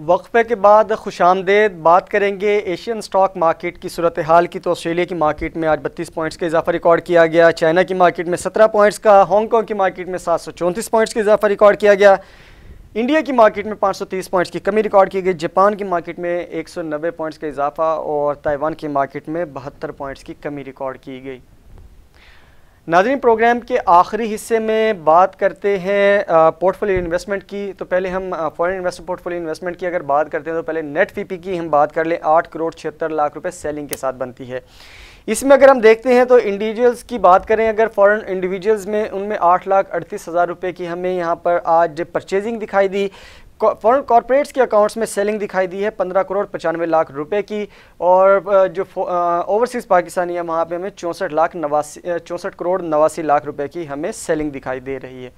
वक्फे के बाद खुशामदेद बात करेंगे एशियन स्टॉक मार्केट की सूरत हाल की। तो ऑस्ट्रेलिया की मार्केट में आज 32 पॉइंट्स का इजाफा रिकॉर्ड किया गया, चाइना की मार्केट में 17 पॉइंट्स का, हांगकॉन्ग की मार्केट में 734 पॉइंट्स का इजाफा रिकॉर्ड किया गया, इंडिया की मार्केट में 530 पॉइंट्स की कमी रिकॉर्ड की गई, जापान की मार्केट में 190 पॉइंट्स का इजाफा और ताइवान की मार्केट में 72 पॉइंट्स की कमी रिकॉर्ड की गई। नाज़रीन, प्रोग्राम के आखिरी हिस्से में बात करते हैं पोर्टफोलियो इन्वेस्टमेंट की। तो पहले हम फॉरेन इन्वेस्टर पोर्टफोलियो इन्वेस्टमेंट की अगर बात करते हैं तो पहले नेट फीपी की हम बात कर लें। 8 करोड़ 76 लाख रुपए सेलिंग के साथ बनती है। इसमें अगर हम देखते हैं तो इंडिविजुअल्स की बात करें, अगर फॉरेन इंडिविजुअल्स में उनमें 8,38,000 रुपये की हमें यहाँ पर आज परचेजिंग दिखाई दी। फॉरेन कॉर्पोरेट्स के अकाउंट्स में सेलिंग दिखाई दी है 15 करोड़ 95 लाख रुपए की, और जो ओवरसीज़ पाकिस्तानी है वहाँ पे हमें 64 करोड़ 89 लाख रुपए की हमें सेलिंग दिखाई दे रही है।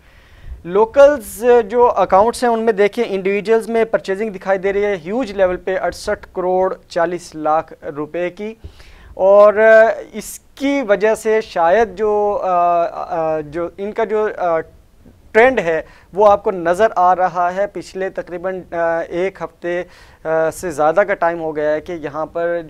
लोकल्स जो अकाउंट्स हैं उनमें देखें, इंडिविजुअल्स में परचेजिंग दिखाई दे रही है ह्यूज लेवल पे 68 करोड़ 40 लाख रुपए की, और इसकी वजह से शायद जो इनका जो ट्रेंड है वो आपको नज़र आ रहा है। पिछले तकरीबन एक हफ्ते से ज़्यादा का टाइम हो गया है कि यहाँ पर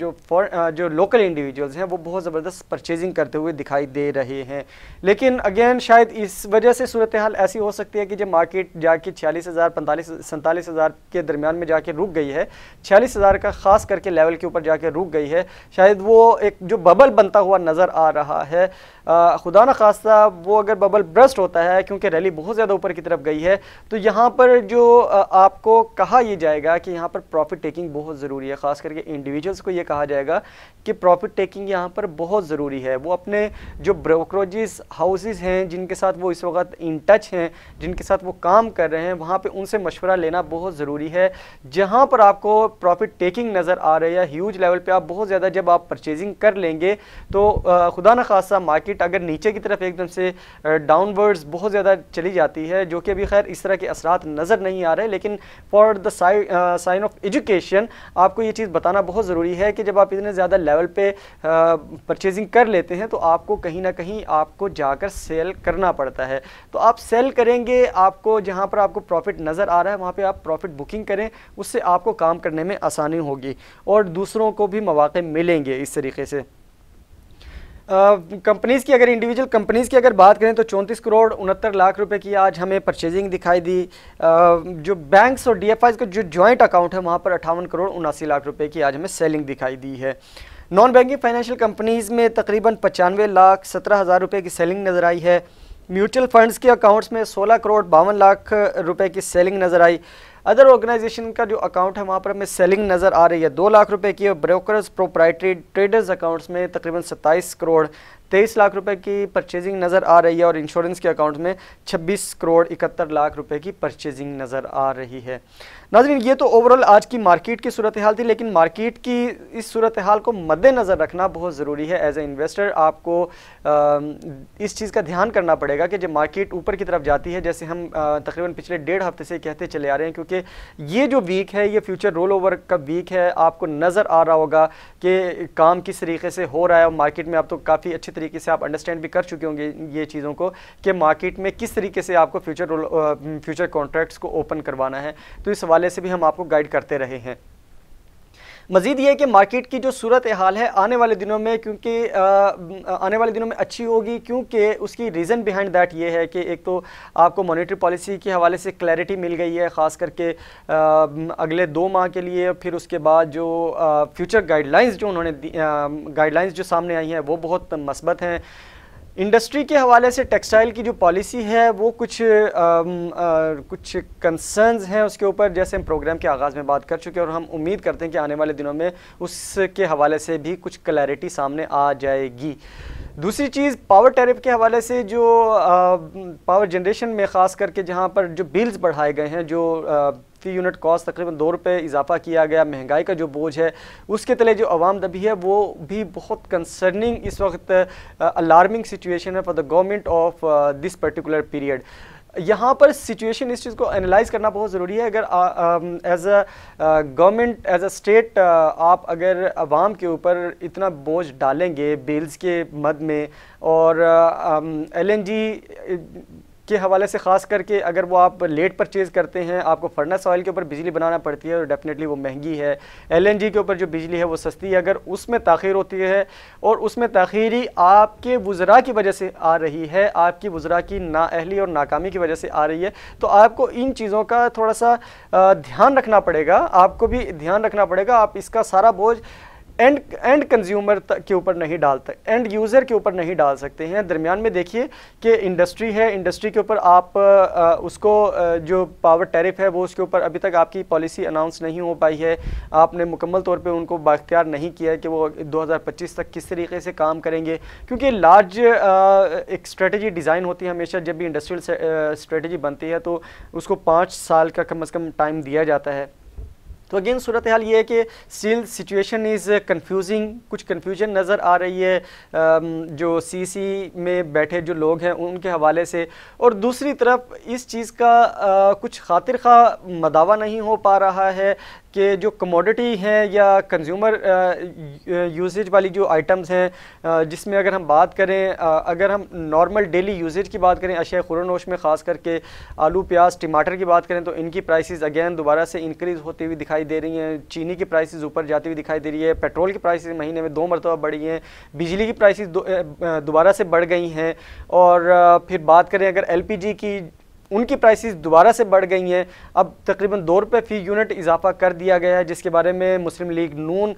जो लोकल इंडिविजुअल्स हैं वो बहुत ज़बरदस्त परचेजिंग करते हुए दिखाई दे रहे हैं। लेकिन अगेन शायद इस वजह से सूरत हाल ऐसी हो सकती है कि जब मार्केट जाके 46,000 47,000 के दरमियान में जाके रुक गई है, 46,000 का ख़ास करके लेवल के ऊपर जाके रुक गई है, शायद वो एक जो बबल बनता हुआ नज़र आ रहा है। खुदा न खास्ता वो अगर बबल ब्रस्ट होता है, क्योंकि रैली बहुत ज़्यादा ऊपर की तरफ गई है, तो यहाँ पर जो आपको कहा यह जाएगा कि यहाँ पर प्रॉफिट टेकिंग बहुत ज़रूरी है। ख़ास करके इंडिविजुअल्स को ये कहा जाएगा कि प्रॉफिट टेकिंग यहाँ पर बहुत ज़रूरी है। वो अपने जो ब्रोकरेज हाउसेस हैं जिनके साथ वो इस वक्त इन टच हैं, जिनके साथ वो काम कर रहे हैं, वहाँ पे उनसे मशवरा लेना बहुत ज़रूरी है। जहाँ पर आपको प्रॉफिट टेकिंग नज़र आ रही है ह्यूज लेवल पे, आप बहुत ज़्यादा जब आप परचेजिंग कर लेंगे तो खुदा न खासा मार्केट अगर नीचे की तरफ एकदम से डाउनवर्ड्स बहुत ज़्यादा चली जाती है, जो कि अभी खैर इस तरह के असरात नज़र नहीं आ रहे, लेकिन for the sign of education आपको ये चीज़ बताना बहुत ज़रूरी है कि जब आप इतने ज़्यादा लेवल पे परचेजिंग कर लेते हैं तो आपको कहीं ना कहीं आपको जाकर सेल करना पड़ता है। तो आप सेल करेंगे, आपको जहाँ पर आपको प्रॉफिट नज़र आ रहा है वहाँ पे आप प्रॉफिट बुकिंग करें, उससे आपको काम करने में आसानी होगी और दूसरों को भी मौके मिलेंगे इस तरीके से। कंपनीज़ की अगर इंडिविजुअल कंपनीज़ की अगर बात करें तो 34 करोड़ 69 लाख रुपए की आज हमें परचेजिंग दिखाई दी। जो बैंक्स और डीएफआईज़ का जो जॉइंट अकाउंट है वहाँ पर 58 करोड़ 79 लाख रुपए की आज हमें सेलिंग दिखाई दी है। नॉन बैंकिंग फाइनेंशियल कंपनीज़ में तकरीबन 95 लाख 17 हज़ार रुपये की सेलिंग नज़र आई है। म्यूचुअल फंड्स के अकाउंट्स में 16 करोड़ 52 लाख रुपए की सेलिंग नज़र आई। अदर ऑर्गेनाइजेशन का जो अकाउंट है वहाँ पर हमें सेलिंग नज़र आ रही है 2 लाख रुपए की, और ब्रोकर्स प्रोप्राइटरी ट्रेडर्स अकाउंट्स में तकरीबन 27 करोड़ 23 लाख रुपए की परचेजिंग नज़र आ रही है, और इंश्योरेंस के अकाउंट में 26 करोड़ 71 लाख रुपए की परचेजिंग नज़र आ रही है। नाज़रीन, ये तो ओवरऑल आज की मार्केट की सूरत हाल थी, लेकिन मार्केट की इस सूरत हाल को मद्देनज़र रखना बहुत ज़रूरी है। एज ए इन्वेस्टर आपको इस चीज़ का ध्यान करना पड़ेगा कि जब मार्केट ऊपर की तरफ जाती है, जैसे हम तकरीबन पिछले 1.5 हफ्ते से कहते चले आ रहे हैं, क्योंकि ये जो वीक है ये फ्यूचर रोल ओवर का वीक है, आपको नज़र आ रहा होगा कि काम किस तरीके से हो रहा है, और मार्केट में आप तो काफ़ी अच्छे तरीके से आप अंडरस्टैंड भी कर चुके होंगे ये चीज़ों को कि मार्केट में किस तरीके से आपको फ्यूचर कॉन्ट्रैक्ट्स को ओपन करवाना है। तो इस हवाले से भी हम आपको गाइड करते रहे हैं। मज़ीद ये है कि मार्केट की जो सूरत हाल है आने वाले दिनों में, क्योंकि आने वाले दिनों में अच्छी होगी, क्योंकि उसकी रीज़न बिहाइंड दैट ये है कि एक तो आपको मॉनेटरी पॉलिसी के हवाले से क्लैरिटी मिल गई है, ख़ास करके अगले 2 माह के लिए। फिर उसके बाद जो फ्यूचर गाइडलाइंस जो उन्होंने गाइडलाइंस जो सामने आई हैं वो बहुत मस्बत हैं। इंडस्ट्री के हवाले से टेक्सटाइल की जो पॉलिसी है वो कुछ कंसर्न्स हैं उसके ऊपर, जैसे हम प्रोग्राम के आगाज़ में बात कर चुके हैं, और हम उम्मीद करते हैं कि आने वाले दिनों में उसके हवाले से भी कुछ क्लैरिटी सामने आ जाएगी। दूसरी चीज़ पावर टैरिफ के हवाले से, जो पावर जनरेशन में ख़ास करके जहाँ पर जो बिल्स बढ़ाए गए हैं, जो फी यूनिट कॉस्ट तकरीबन 2 रुपये इजाफा किया गया, महंगाई का जो बोझ है उसके तले जो अवाम दबी है वो भी बहुत कंसर्निंग इस वक्त अलार्मिंग सिचुएशन है for the government of this particular period. यहाँ पर सिचुएशन इस चीज़ को एनालाइज करना बहुत ज़रूरी है। अगर as a government as a state आप अगर अवाम के ऊपर इतना बोझ डालेंगे बिल्स के मद में, और LNG के हवाले से ख़ास करके अगर वो आप लेट परचेज़ करते हैं, आपको फर्नेस ऑयल के ऊपर बिजली बनाना पड़ती है और डेफिनेटली वो महंगी है। LNG के ऊपर जो बिजली है वो सस्ती है। अगर उसमें ताख़ीर होती है और उसमें ताख़ीरी आपके वुज़रा की वजह से आ रही है, आपकी वुज़रा की नाअहली और नाकामी की वजह से आ रही है, तो आपको इन चीज़ों का थोड़ा सा ध्यान रखना पड़ेगा। आपको भी ध्यान रखना पड़ेगा। आप इसका सारा बोझ एंड कंज्यूमर के ऊपर नहीं डालते, एंड यूज़र के ऊपर नहीं डाल सकते हैं। दरमियान में देखिए कि इंडस्ट्री है, इंडस्ट्री के ऊपर आप उसको जो पावर टैरिफ है वो उसके ऊपर अभी तक आपकी पॉलिसी अनाउंस नहीं हो पाई है। आपने मुकम्मल तौर पे उनको बाख्तियार नहीं किया है कि वो 2025 तक किस तरीके से काम करेंगे, क्योंकि लार्ज एक स्ट्रेटजी डिज़ाइन होती है हमेशा। जब भी इंडस्ट्रियल स्ट्रेटजी बनती है तो उसको 5 साल का कम से कम टाइम दिया जाता है। तो अगेन सूरत हाल ये है कि स्टिल सिचुएशन इज़ कंफ्यूजिंग, कुछ कन्फ्यूजन नज़र आ रही है जो सीसी में बैठे जो लोग हैं उनके हवाले से, और दूसरी तरफ इस चीज़ का कुछ खातिर खा मदावा नहीं हो पा रहा है कि जो कमोडिटी हैं या कंज्यूमर यूजेज वाली जो आइटम्स हैं, जिसमें अगर हम बात करें, अगर हम नॉर्मल डेली यूजेज की बात करें, अशिया खुरनोश में ख़ास करके आलू प्याज टमाटर की बात करें तो इनकी प्राइसेस अगेन दोबारा से इंक्रीज़ होती हुई दिखाई दे रही हैं। चीनी की प्राइसेस ऊपर जाती हुई दिखाई दे रही है। पेट्रोल की प्राइसेस महीने में 2 मरतबा बढ़ी हैं। बिजली की प्राइसेस दोबारा से बढ़ गई हैं। और फिर बात करें अगर LPG की, उनकी प्राइसेस दोबारा से बढ़ गई हैं। अब तकरीबन 2 रुपये फ़ी यूनिट इजाफा कर दिया गया है, जिसके बारे में मुस्लिम लीग नून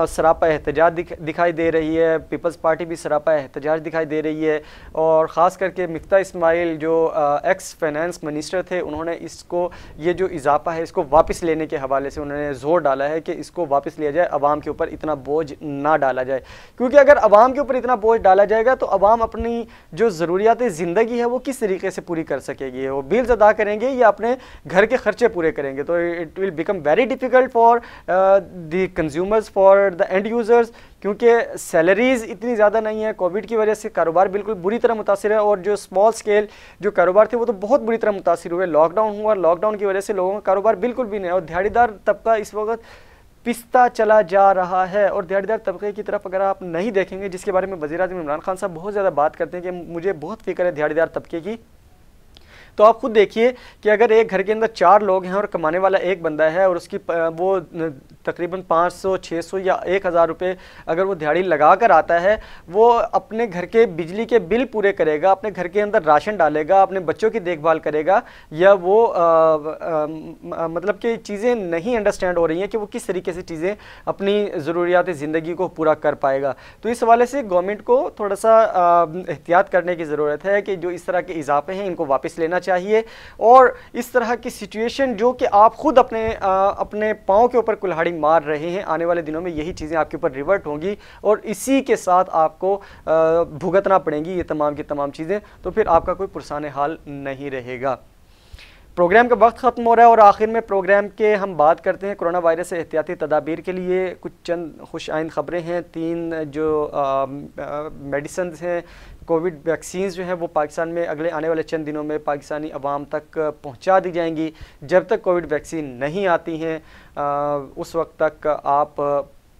सरापा एहतजाज दिखाई दे रही है। पीपल्स पार्टी भी सरापा एहतजाज दिखाई दे रही है। और ख़ास करके मिफ्ता इस्माइल जो एक्स फाइनेंस मिनिस्टर थे, उन्होंने इसको, ये जो इजाफा है इसको वापस लेने के हवाले से उन्होंने ज़ोर डाला है कि इसको वापस लिया जाए, अवाम के ऊपर इतना बोझ ना डाला जाए। क्योंकि अगर अवाम के ऊपर इतना बोझ डाला जाएगा तो अवाम अपनी जो ज़रूरियात ज़िंदगी है वो किस तरीके से पूरी कर सकेगी। वो बिल्स अदा करेंगे या अपने घर के खर्चे पूरे करेंगे। तो it will become very difficult for the consumers, for the end users, क्योंकि सैलरीज़ इतनी ज़्यादा नहीं है। कोविड की वजह से कारोबार बिल्कुल बुरी तरह मुतासिर है, और जो स्मॉल स्केल जो कारोबार थे वो तो बहुत बुरी तरह मुतासिर हुए। लॉकडाउन हुआ, लॉकडाउन की वजह से लोगों का कारोबार बिल्कुल भी नहीं है, और दिहाड़ीदार तबका इस वक्त पिसता चला जा रहा है। और दिहाड़ीदार तबके की तरफ अगर आप नहीं देखेंगे, जिसके बारे में वज़ीर-ए-आज़म इमरान खान साहब बहुत ज़्यादा बात करते हैं कि मुझे बहुत फ़िक्र है दिहाड़ीदार तबके की, तो आप खुद देखिए कि अगर एक घर के अंदर 4 लोग हैं और कमाने वाला एक बंदा है और उसकी वो तकरीबन 500, 600 या 1000 रुपये अगर वो दिहाड़ी लगा कर आता है, वो अपने घर के बिजली के बिल पूरे करेगा, अपने घर के अंदर राशन डालेगा, अपने बच्चों की देखभाल करेगा, या वो मतलब कि चीज़ें नहीं अंडरस्टैंड हो रही हैं कि वो किस तरीके से चीज़ें अपनी ज़रूरियात ज़िंदगी को पूरा कर पाएगा। तो इस हवाले से गवर्नमेंट को थोड़ा सा एहतियात करने की ज़रूरत है कि जो इस तरह के इजाफे हैं इनको वापस लेना चाहिए, और इस तरह की सिचुएशन जो कि आप खुद अपने पाँव के ऊपर कुल्हाड़ी मार रहे हैं, आने वाले दिनों में यही चीज़ें आपके ऊपर रिवर्ट होंगी और इसी के साथ आपको भुगतना पड़ेंगी ये तमाम की तमाम चीज़ें। तो फिर आपका कोई पुरसाने हाल नहीं रहेगा। प्रोग्राम का वक्त ख़त्म हो रहा है और आखिर में प्रोग्राम के हम बात करते हैं कोरोना वायरस से एहतियाती तदाबीर के लिए कुछ चंद खुश आइंद ख़बरें हैं। 3 जो मेडिसिन हैं, कोविड वैक्सीन्स जो हैं वो पाकिस्तान में अगले आने वाले चंद दिनों में पाकिस्तानी अवाम तक पहुंचा दी जाएंगी। जब तक कोविड वैक्सीन नहीं आती हैं उस वक्त तक आप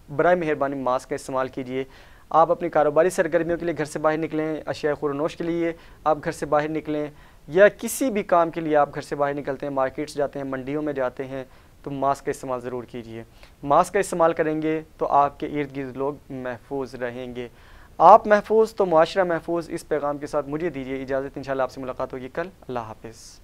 बराए मेहरबानी मास्क का इस्तेमाल कीजिए। आप अपनी कारोबारी सरगर्मियों के लिए घर से बाहर निकलें, अशिया खुरनोश के लिए आप घर से बाहर निकलें, या किसी भी काम के लिए आप घर से बाहर निकलते हैं, मार्केट्स जाते हैं, मंडियों में जाते हैं, तो मास्क का इस्तेमाल ज़रूर कीजिए। मास्क का इस्तेमाल करेंगे तो आपके इर्द गिर्द लोग महफूज रहेंगे। आप महफूज तो मुआशरा महफूज। इस पैगाम के साथ मुझे दीजिए इजाज़त। इंशाल्लाह आपसे मुलाकात होगी कल। अल्लाह हाफ़िज़।